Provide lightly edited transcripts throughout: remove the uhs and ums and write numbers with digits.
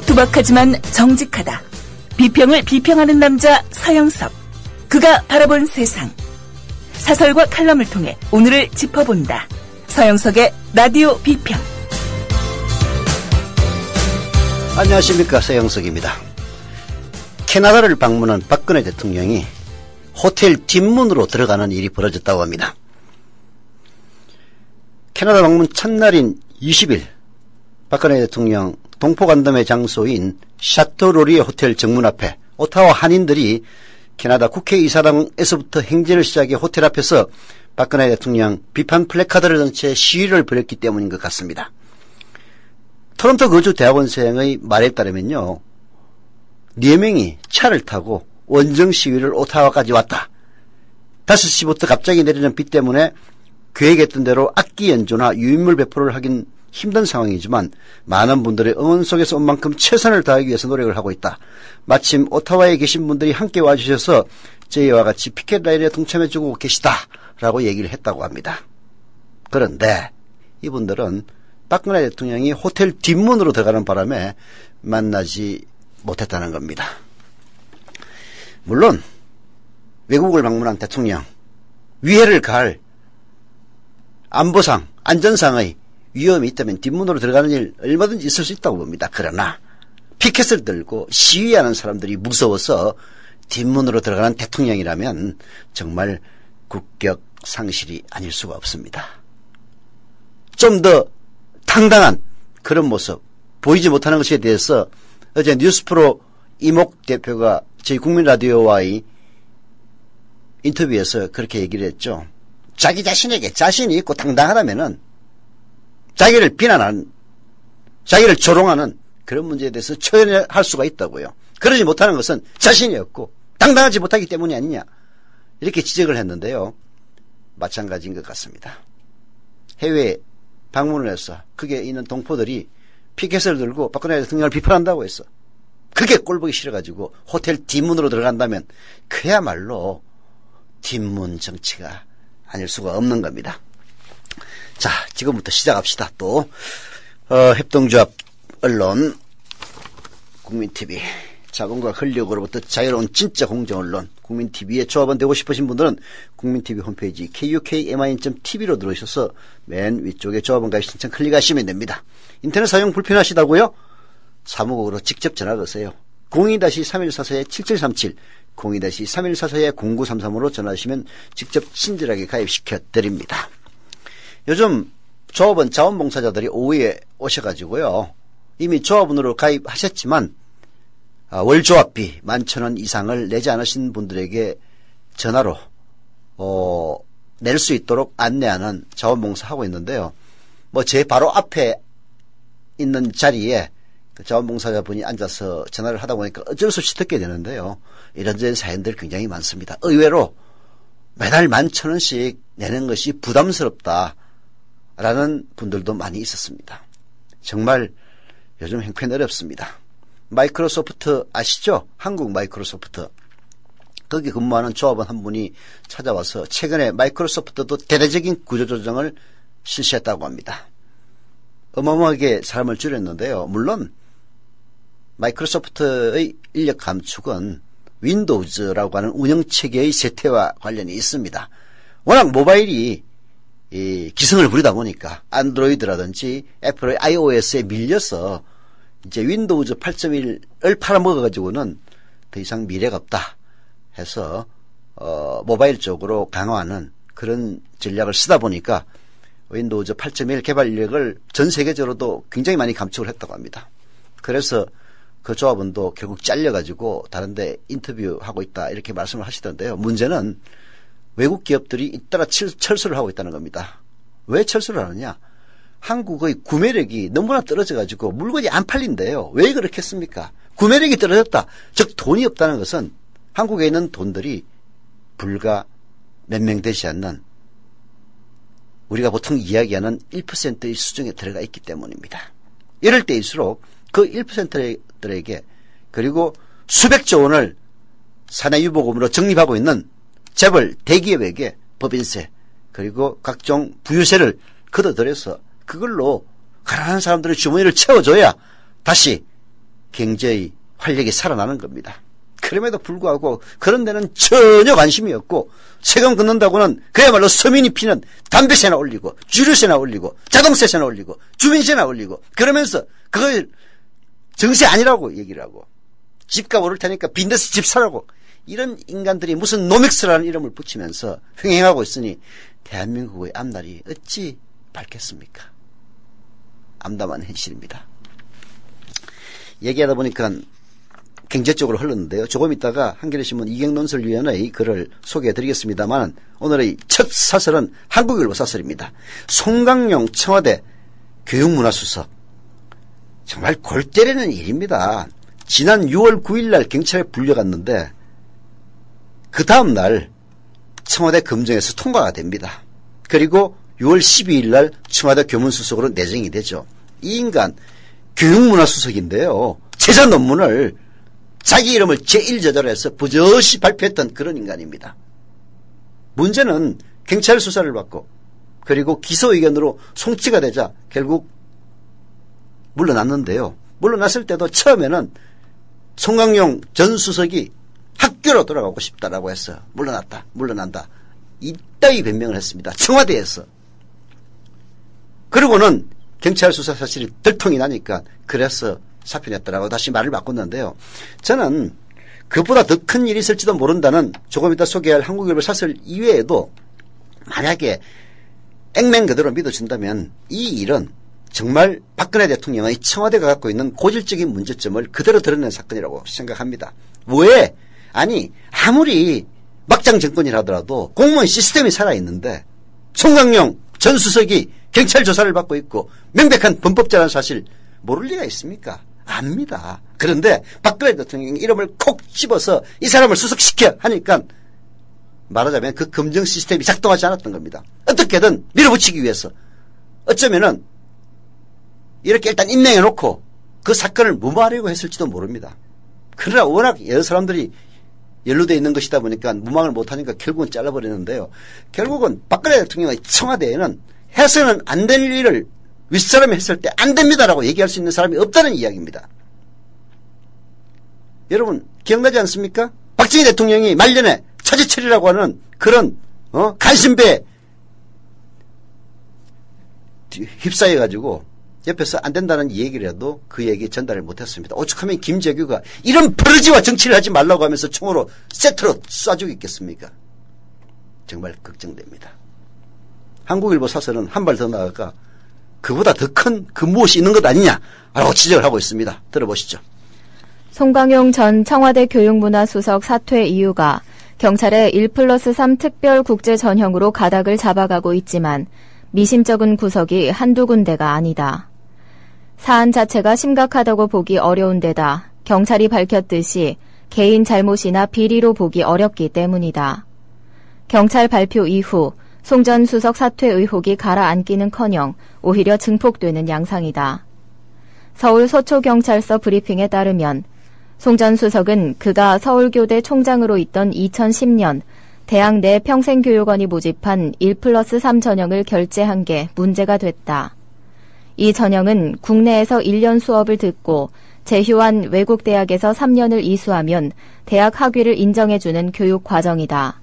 투박하지만 정직하다. 비평을 비평하는 남자 서영석. 그가 바라본 세상. 사설과 칼럼을 통해 오늘을 짚어본다. 서영석의 라디오 비평. 안녕하십니까, 서영석입니다. 캐나다를 방문한 박근혜 대통령이 호텔 뒷문으로 들어가는 일이 벌어졌다고 합니다. 캐나다 방문 첫날인 20일 박근혜 대통령 동포간담회 장소인 샤토로리에 호텔 정문 앞에 오타와 한인들이 캐나다 국회의사당에서부터 행진을 시작해 호텔 앞에서 박근혜 대통령 비판 플래카드를 든 채 시위를 벌였기 때문인 것 같습니다. 토론토 거주 대학원생의 말에 따르면요, 4명이 차를 타고 원정 시위를 오타와까지 왔다. 5시부터 갑자기 내리는 비 때문에 계획했던 대로 악기 연주나 유인물 배포를 하긴 힘든 상황이지만 많은 분들의 응원 속에서 온 만큼 최선을 다하기 위해서 노력을 하고 있다. 마침 오타와에 계신 분들이 함께 와주셔서 저희와 같이 피켓 라인에 동참해주고 계시다라고 얘기를 했다고 합니다. 그런데 이분들은 박근혜 대통령이 호텔 뒷문으로 들어가는 바람에 만나지 못했다는 겁니다. 물론 외국을 방문한 대통령, 위해를 가할 안보상, 안전상의 위험이 있다면 뒷문으로 들어가는 일 얼마든지 있을 수 있다고 봅니다. 그러나 피켓을 들고 시위하는 사람들이 무서워서 뒷문으로 들어가는 대통령이라면 정말 국격 상실이 아닐 수가 없습니다. 좀 더 당당한 그런 모습 보이지 못하는 것에 대해서 어제 뉴스프로 이목 대표가 저희 국민라디오와의 인터뷰에서 그렇게 얘기를 했죠. 자기 자신에게 자신이 있고 당당하다면은 자기를 비난하는, 자기를 조롱하는 그런 문제에 대해서 초연할 수가 있다고요. 그러지 못하는 것은 자신이 없고 당당하지 못하기 때문이 아니냐, 이렇게 지적을 했는데요. 마찬가지인 것 같습니다. 해외에 방문을 해서 거기에 있는 동포들이 피켓을 들고 박근혜 대통령을 비판한다고 했어. 그게 꼴보기 싫어가지고 호텔 뒷문으로 들어간다면 그야말로 뒷문 정치가 아닐 수가 없는 겁니다. 자, 지금부터 시작합시다. 또 협동조합 언론 국민TV, 자본과 권력으로부터 자유로운 진짜 공정언론 국민TV에 조합원 되고 싶으신 분들은 국민TV 홈페이지 kukmin.tv로 들어오셔서 맨 위쪽에 조합원 가입 신청 클릭하시면 됩니다. 인터넷 사용 불편하시다고요? 사무국으로 직접 전화 거세요. 02-3144-7737 02-3144-0933으로 전화하시면 직접 친절하게 가입시켜 드립니다. 요즘 조합원 자원봉사자들이 오후에 오셔가지고요, 이미 조합원으로 가입하셨지만 월조합비 11,000원 이상을 내지 않으신 분들에게 전화로 낼 수 있도록 안내하는 자원봉사하고 있는데요. 뭐 제 바로 앞에 있는 자리에 그 자원봉사자분이 앉아서 전화를 하다 보니까 어쩔 수 없이 듣게 되는데요. 이런저런 사연들 굉장히 많습니다. 의외로 매달 11,000원씩 내는 것이 부담스럽다 라는 분들도 많이 있었습니다. 정말 요즘 형편 어렵습니다. 마이크로소프트 아시죠? 한국 마이크로소프트. 거기 근무하는 조합원 한 분이 찾아와서 최근에 마이크로소프트도 대대적인 구조조정을 실시했다고 합니다. 어마어마하게 사람을 줄였는데요. 물론 마이크로소프트의 인력 감축은 윈도우즈라고 하는 운영체계의 쇠퇴와 관련이 있습니다. 워낙 모바일이 기승을 부리다 보니까 안드로이드라든지 애플의 iOS에 밀려서 이제 윈도우즈 8.1을 팔아먹어가지고는 더 이상 미래가 없다 해서 모바일 쪽으로 강화하는 그런 전략을 쓰다 보니까 윈도우즈 8.1 개발 인력을 전 세계적으로도 굉장히 많이 감축을 했다고 합니다. 그래서 그 조합원도 결국 잘려가지고 다른 데 인터뷰하고 있다 이렇게 말씀을 하시던데요. 문제는 외국 기업들이 잇따라 철수를 하고 있다는 겁니다. 왜 철수를 하느냐? 한국의 구매력이 너무나 떨어져가지고 물건이 안 팔린대요. 왜 그렇겠습니까? 구매력이 떨어졌다. 즉 돈이 없다는 것은 한국에 있는 돈들이 불과 몇 명 되지 않는 우리가 보통 이야기하는 1%의 수준에 들어가 있기 때문입니다. 이럴 때일수록 그 1%들에게 그리고 수백조 원을 사내유보금으로 적립하고 있는 재벌 대기업에게 법인세 그리고 각종 부유세를 걷어들여서 그걸로 가난한 사람들의 주머니를 채워줘야 다시 경제의 활력이 살아나는 겁니다. 그럼에도 불구하고 그런 데는 전혀 관심이 없고 세금 걷는다고는 그야말로 서민이 피는 담배세나 올리고 주류세나 올리고 자동세나 올리고 주민세나 올리고 그러면서 그걸 정세 아니라고 얘기를 하고 집값 오를 테니까 빈데서 집 사라고 이런 인간들이 무슨 노맥스라는 이름을 붙이면서 횡행하고 있으니 대한민국의 앞날이 어찌 밝겠습니까? 암담한 현실입니다. 얘기하다 보니까 경제 쪽으로 흘렀는데요. 조금 있다가 한겨레신문 이경논설위원의 글을 소개해드리겠습니다만 오늘의 첫 사설은 한국일보 사설입니다. 송강용 청와대 교육문화수석. 정말 골 때리는 일입니다. 지난 6월 9일 날 경찰에 불려갔는데 그 다음 날 청와대 검증에서 통과가 됩니다. 그리고 6월 12일 날 청와대 교문수석으로 내정이 되죠. 이 인간 교육문화수석인데요. 제자 논문을 자기 이름을 제1저자로 버젓이 발표했던 그런 인간입니다. 문제는 경찰 수사를 받고 그리고 기소 의견으로 송치가 되자 결국 물러났는데요. 물러났을 때도 처음에는 송강용 전 수석이 학교로 돌아가고 싶다라고 해서 물러난다. 이따위 변명을 했습니다. 청와대에서. 그리고는 경찰 수사 사실이 들통이 나니까 그래서 사표 냈더라고 다시 말을 바꿨는데요. 저는 그보다 더 큰 일이 있을지도 모른다는 조금 이따 소개할 한국일보 사설 이외에도 만약에 액면 그대로 믿어준다면 이 일은 정말 박근혜 대통령의 청와대가 갖고 있는 고질적인 문제점을 그대로 드러낸 사건이라고 생각합니다. 왜? 아니 아무리 막장 정권이라 하더라도 공무원 시스템이 살아있는데 송강용 전 수석이 경찰 조사를 받고 있고 명백한 범법자라는 사실 모를 리가 있습니까? 압니다. 그런데 박근혜 대통령이 이름을 콕 집어서 이 사람을 수석시켜 하니까 말하자면 그 검증 시스템이 작동하지 않았던 겁니다. 어떻게든 밀어붙이기 위해서 어쩌면은 이렇게 일단 임명해놓고 그 사건을 무마하려고 했을지도 모릅니다. 그러나 워낙 여러 사람들이 연루되어 있는 것이다 보니까 무망을 못하니까 결국은 잘라버리는데요. 결국은 박근혜 대통령의 청와대에는 해서는 안 될 일을 윗사람이 했을 때 안 됩니다라고 얘기할 수 있는 사람이 없다는 이야기입니다. 여러분 기억나지 않습니까? 박정희 대통령이 말년에 차지철이라고 하는 그런 간신배에 휩싸여가지고 옆에서 안 된다는 얘기를 해도 그 얘기 전달을 못했습니다. 오죽하면 김재규가 이런 버러지와 정치를 하지 말라고 하면서 총으로 세트로 쏴주겠겠습니까? 정말 걱정됩니다. 한국일보 사설은 한 발 더 나아가 그보다 더 큰 그 무엇이 있는 것 아니냐라고 지적을 하고 있습니다. 들어보시죠. 송강용 전 청와대 교육문화수석 사퇴 이유가 경찰의 1+3 특별 국제 전형으로 가닥을 잡아가고 있지만 미심쩍은 구석이 한두 군데가 아니다. 사안 자체가 심각하다고 보기 어려운 데다 경찰이 밝혔듯이 개인 잘못이나 비리로 보기 어렵기 때문이다. 경찰 발표 이후 송 전 수석 사퇴 의혹이 가라앉기는커녕 오히려 증폭되는 양상이다. 서울 서초경찰서 브리핑에 따르면 송 전 수석은 그가 서울교대 총장으로 있던 2010년 대학 내 평생교육원이 모집한 1+3 전형을 결제한 게 문제가 됐다. 이 전형은 국내에서 1년 수업을 듣고 제휴한 외국 대학에서 3년을 이수하면 대학 학위를 인정해주는 교육 과정이다.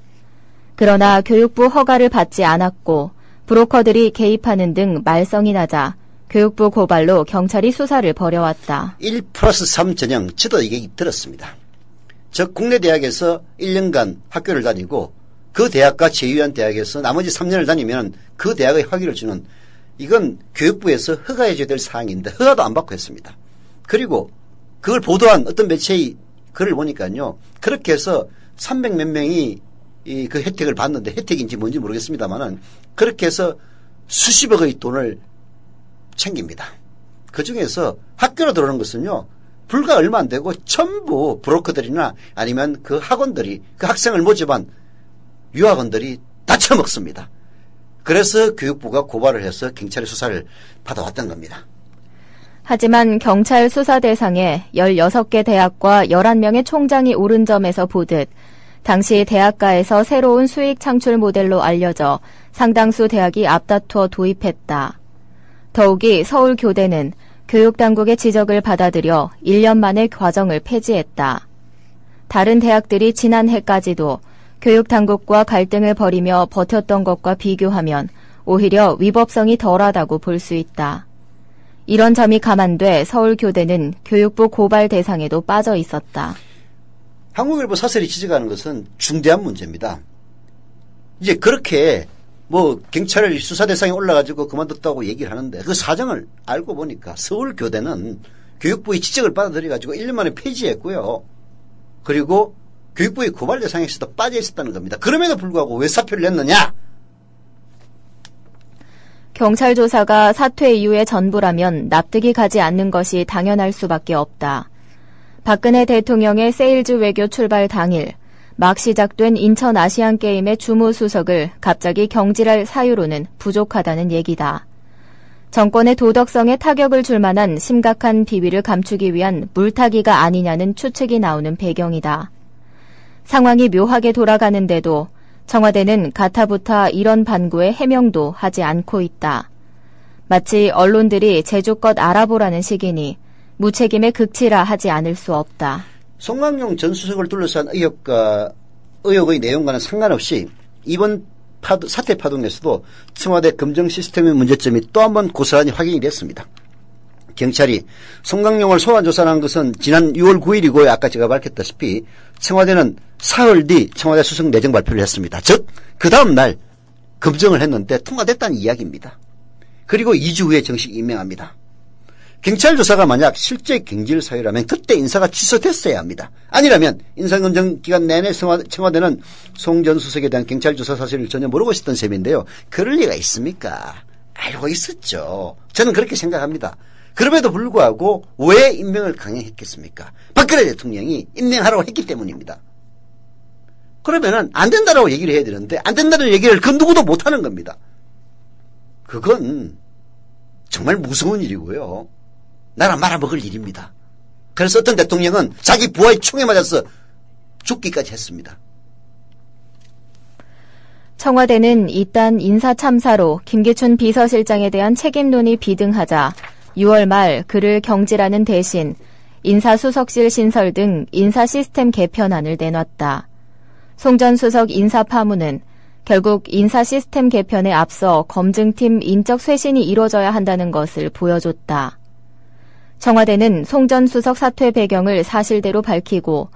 그러나 교육부 허가를 받지 않았고 브로커들이 개입하는 등 말썽이 나자 교육부 고발로 경찰이 수사를 벌여왔다. 1+3 전형 저도 이게 들었습니다. 즉 국내 대학에서 1년간 학교를 다니고 그 대학과 제휴한 대학에서 나머지 3년을 다니면 그 대학의 학위를 주는 이건 교육부에서 허가해줘야 될 사항인데 허가도 안 받고 했습니다. 그리고 그걸 보도한 어떤 매체의 글을 보니까요. 그렇게 해서 300몇 명이 그 혜택을 받는데 혜택인지 뭔지 모르겠습니다만은 그렇게 해서 수십억의 돈을 챙깁니다. 그 중에서 학교로 들어오는 것은요. 불과 얼마 안 되고 전부 브로커들이나 아니면 그 학원들이 그 학생을 모집한 유학원들이 다 처먹습니다. 그래서 교육부가 고발을 해서 경찰의 수사를 받아왔던 겁니다. 하지만 경찰 수사 대상에 16개 대학과 11명의 총장이 오른 점에서 보듯 당시 대학가에서 새로운 수익 창출 모델로 알려져 상당수 대학이 앞다투어 도입했다. 더욱이 서울교대는 교육당국의 지적을 받아들여 1년 만에 과정을 폐지했다. 다른 대학들이 지난해까지도 교육당국과 갈등을 벌이며 버텼던 것과 비교하면 오히려 위법성이 덜하다고 볼 수 있다. 이런 점이 감안돼 서울교대는 교육부 고발 대상에도 빠져 있었다. 한국일보 사설이 지적하는 것은 중대한 문제입니다. 이제 그렇게 경찰 수사 대상에 올라가지고 그만뒀다고 얘기를 하는데 그 사정을 알고 보니까 서울교대는 교육부의 지적을 받아들여가지고 1년 만에 폐지했고요. 그리고 교육부의 고발 대상에서도 빠져 있었다는 겁니다. 그럼에도 불구하고 왜 사표를 냈느냐? 경찰 조사가 사퇴 이후의 전부라면 납득이 가지 않는 것이 당연할 수밖에 없다. 박근혜 대통령의 세일즈 외교 출발 당일 막 시작된 인천 아시안게임의 주무수석을 갑자기 경질할 사유로는 부족하다는 얘기다. 정권의 도덕성에 타격을 줄 만한 심각한 비위를 감추기 위한 물타기가 아니냐는 추측이 나오는 배경이다. 상황이 묘하게 돌아가는데도 청와대는 가타부타 이런 반구에 해명도 하지 않고 있다. 마치 언론들이 제주껏 알아보라는 식이니 무책임의 극치라 하지 않을 수 없다. 송강용 전 수석을 둘러싼 의혹의 내용과는 상관없이 이번 사태 파동에서도 청와대 검증 시스템의 문제점이 또 한 번 고스란히 확인이 됐습니다. 경찰이 송강용을 소환 조사한 것은 지난 6월 9일이고요. 아까 제가 밝혔다시피 청와대는 사흘 뒤 청와대 수석 내정 발표를 했습니다. 즉 그 다음 날 검증을 했는데 통과됐다는 이야기입니다. 그리고 2주 후에 정식 임명합니다. 경찰 조사가 만약 실제 경질 사유라면 그때 인사가 취소됐어야 합니다. 아니라면 인사검증 기간 내내 청와대는 송 전 수석에 대한 경찰 조사 사실을 전혀 모르고 있었던 셈인데요. 그럴 리가 있습니까? 알고 있었죠. 저는 그렇게 생각합니다. 그럼에도 불구하고 왜 임명을 강행했겠습니까? 박근혜 대통령이 임명하라고 했기 때문입니다. 그러면은 안 된다라고 얘기를 해야 되는데 안 된다는 얘기를 그 누구도 못하는 겁니다. 그건 정말 무서운 일이고요. 나라 말아먹을 일입니다. 그래서 어떤 대통령은 자기 부하의 총에 맞아서 죽기까지 했습니다. 청와대는 이딴 인사 참사로 김기춘 비서실장에 대한 책임론이 비등하자 6월 말 그를 경질하는 대신 인사수석실 신설 등 인사 시스템 개편안을 내놨다. 송 전 수석 인사 파문은 결국 인사 시스템 개편에 앞서 검증팀 인적 쇄신이 이루어져야 한다는 것을 보여줬다. 청와대는 송 전 수석 사퇴 배경을 사실대로 밝히고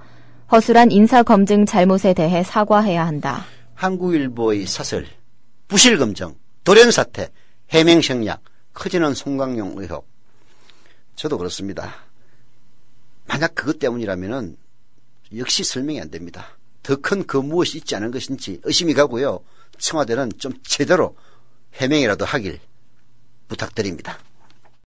허술한 인사 검증 잘못에 대해 사과해야 한다. 한국일보의 사설, 부실검증, 돌연사태, 해명생략, 커지는 송강용 의혹. 저도 그렇습니다. 만약 그것 때문이라면 역시 설명이 안 됩니다. 더 큰 그 무엇이 있지 않은 것인지 의심이 가고요. 청와대는 좀 제대로 해명이라도 하길 부탁드립니다.